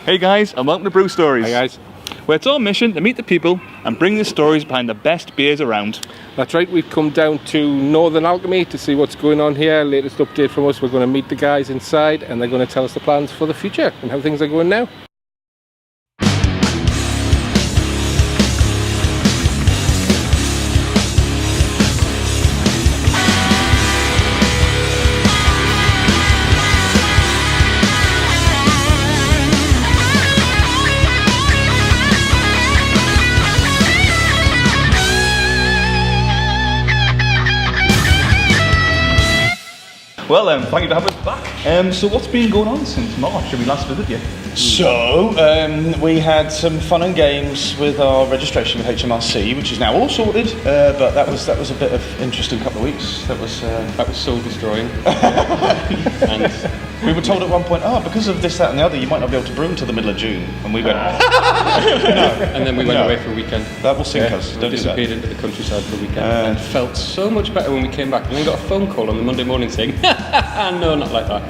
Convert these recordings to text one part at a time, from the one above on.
Hey guys, and welcome to Brew Stories. Hi guys. Where it's our mission to meet the people and bring the stories behind the best beers around. That's right, we've come down to Northern Alchemy to see what's going on here. Latest update from us, we're going to meet the guys inside and they're going to tell us the plans for the future and how things are going now. Well, thank you for having us back. So what's been going on since March when we last visited you? So, we had some fun and games with our registration with HMRC, which is now all sorted, but that was a bit of interesting couple of weeks. That was soul destroying. And we were told at one point, because of this, that and the other, you might not be able to brew until the middle of June. And we went, no. And then we went away for a weekend. That will sink us. We disappeared into the countryside for a weekend and felt so much better when we came back. And then got a phone call on the Monday morning saying, no, not like that.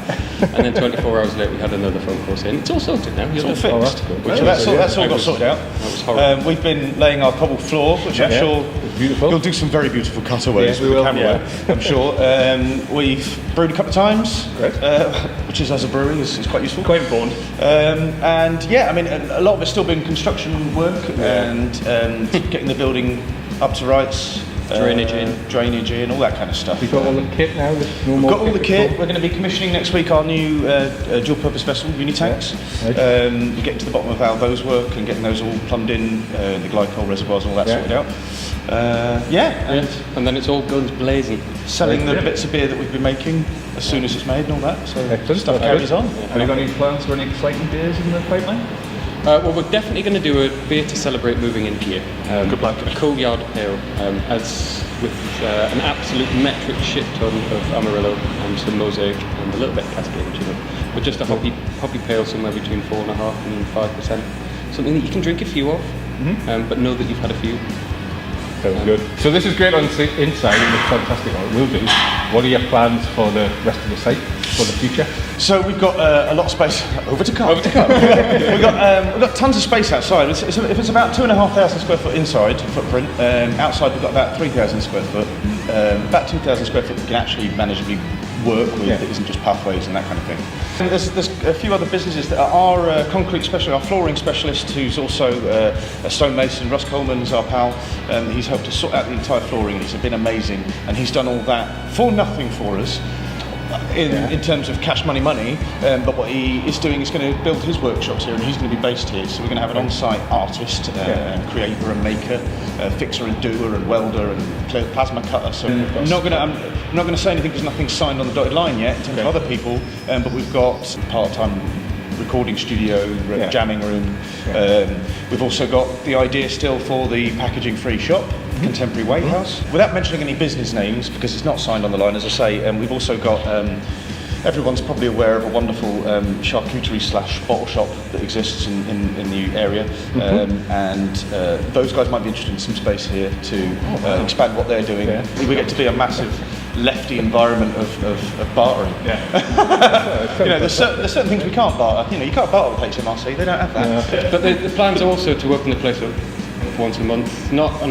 And then 24 hours later we had another phone call saying, it's all sorted now. It's all fixed. That's all got sorted out. That was horrible. We've been laying our cobble floor, which I'm sure you'll do some very beautiful cutaways with the camera, I'm sure. We've brewed a couple of times, which is, as a brewery, is quite useful. Quite important. And yeah, I mean, a lot of it's still been construction work and getting the building up to rights. Drainage in, all that kind of stuff. We've got all the kit now. We've got all the kit. We're going to be commissioning next week our new dual-purpose vessel, Unitanks. We're getting to the bottom of how those work and getting those all plumbed in, the glycol reservoirs, all that sorted out. And then it's all guns blazing. Selling the bits of beer that we've been making as soon as it's made and all that. So stuff carries on. Have you got any plans for any exciting beers in the pipeline? Well, we're definitely going to do a beer to celebrate moving in here. Good plan. A cool yard ale, as with an absolute metric shit ton of Amarillo and some Mosaic and a little bit of Cascade, but just a hoppy pale somewhere between 4.5% and 5%. Something that you can drink a few of, but know that you've had a few. Sounds good. So this is great on inside, it looks fantastic on it will do. What are your plans for the rest of the site for the future? So we've got a lot of space. Over to cut. We've got tons of space outside. If it's about 2,500 square foot inside footprint, outside we've got about 3,000 square foot. About 2,000 square foot we can actually manageably work with. It isn't just pathways and that kind of thing. And there's a few other businesses that are our concrete specialist, our flooring specialist, who's also a stonemason. Russ Coleman's our pal. He's helped us sort out the entire flooring. It's been amazing, and he's done all that for nothing for us. In terms of cash money, but what he is doing is going to build his workshops here, and he's going to be based here. So we're going to have an on-site artist, and creator and maker, fixer and doer and welder and plasma cutter. So I'm not going to say anything because nothing's signed on the dotted line yet in terms of other people. But we've got part-time recording studio, jamming room. We've also got the idea still for the packaging-free shop. Contemporary Weight House. Without mentioning any business names, because it's not signed on the line, as I say, we've also got, everyone's probably aware of a wonderful charcuterie / bottle shop that exists in the area, and those guys might be interested in some space here to expand what they're doing. We get to be a massive lefty environment of bartering. There's certain things we can't barter. You can't barter with HMRC, they don't have that. But the plans are also to open the place up once a month, not a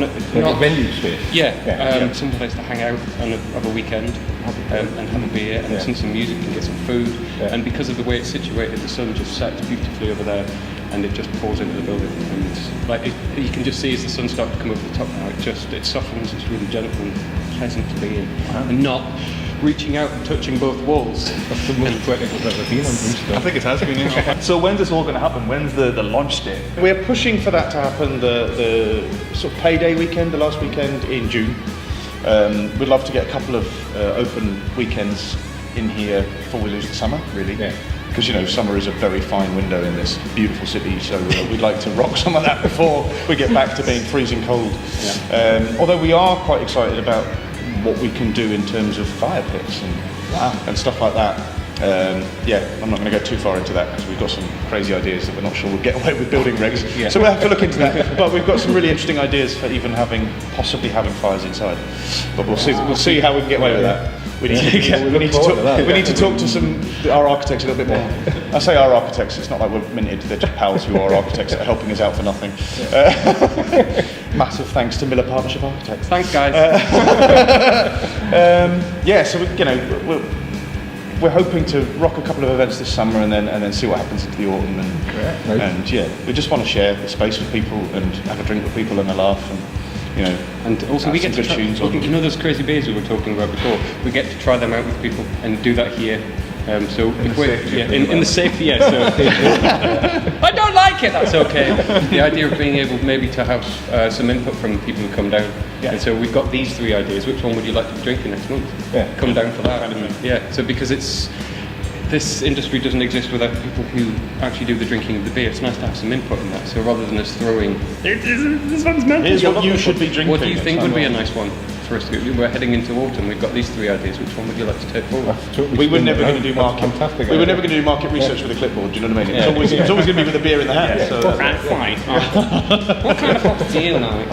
venue space. Some place to hang out on a weekend and have a beer and listen to some music and get some food. And because of the way it's situated, the sun just sets beautifully over there, and it just pours into the building. And you can just see as the sun starts to come over the top now, it softens. It's really gentle and pleasant to be in, and not reaching out and touching both walls. That's the most poetic I've ever been on Brew Stories. I think it has been. So when's this all going to happen? When's the launch date? We're pushing for that to happen the sort of payday weekend, the last weekend in June. We'd love to get a couple of open weekends in here before we lose the summer, really. Because summer is a very fine window in this beautiful city, so we'd like to rock some of that before we get back to being freezing cold. Although we are quite excited about what we can do in terms of fire pits and stuff like that. I'm not going to go too far into that because we've got some crazy ideas that we're not sure we'll get away with building regs. So we'll have to look into that. But we've got some really interesting ideas for even possibly having fires inside. But we'll see how we can get away with that. We need to talk to our architects a little bit more. I say our architects, it's not like we're minted, they're just pals who are architects that are helping us out for nothing. Massive thanks to Miller Partnership Architects. Thanks, guys. So we're hoping to rock a couple of events this summer and then see what happens into the autumn. And we just want to share the space with people and have a drink with people and a laugh and also we get to try, those crazy beers we were talking about before. We get to try them out with people and do that here. So if we're in the safety, so I don't like it. That's okay. The idea of being able maybe to have some input from people who come down. Yeah. And so we've got these 3 ideas. Which one would you like to be drinking next month? Yeah. Come down for that. So because this industry doesn't exist without people who actually do the drinking of the beer. It's nice to have some input in that. So rather than us throwing, this one's meant. Here's what you should be drinking. What do you think would be a nice one for us to do? We're heading into autumn. We've got these 3 ideas. Which one would you like to take forward? We were never going to do market. We were never going to do market research with a clipboard. Do you know what I mean? It's always going to be with a beer in the hand. So fine. What kind of hops do you like?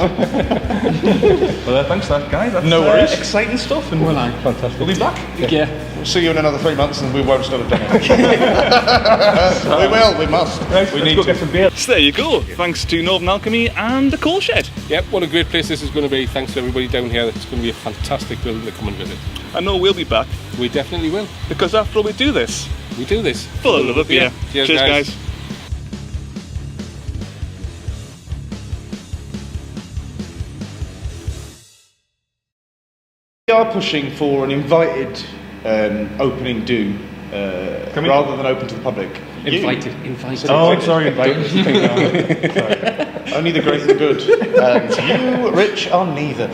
Well, thanks for that, guys. That's, no worries. Exciting stuff. And Fantastic. We'll be back. Yeah. We'll see you in another 3 months, and we won't still have done it. We will. We must. Right, we need to get some beer. So there you go. Thanks to Northern Alchemy and the Coal Shed. Yep, what a great place this is going to be. Thanks to everybody down here. It's going to be a fantastic building to come and visit. I know we'll be back We definitely will. because after all, we do this We do this. for the love of beer. Cheers, Cheers, guys. guys. We are pushing for an invited opening do rather than open to the public. Invited. Oh, sorry, invited. Only the great and the good. And you, Rich, are neither.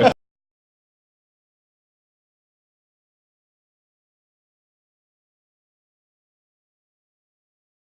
No.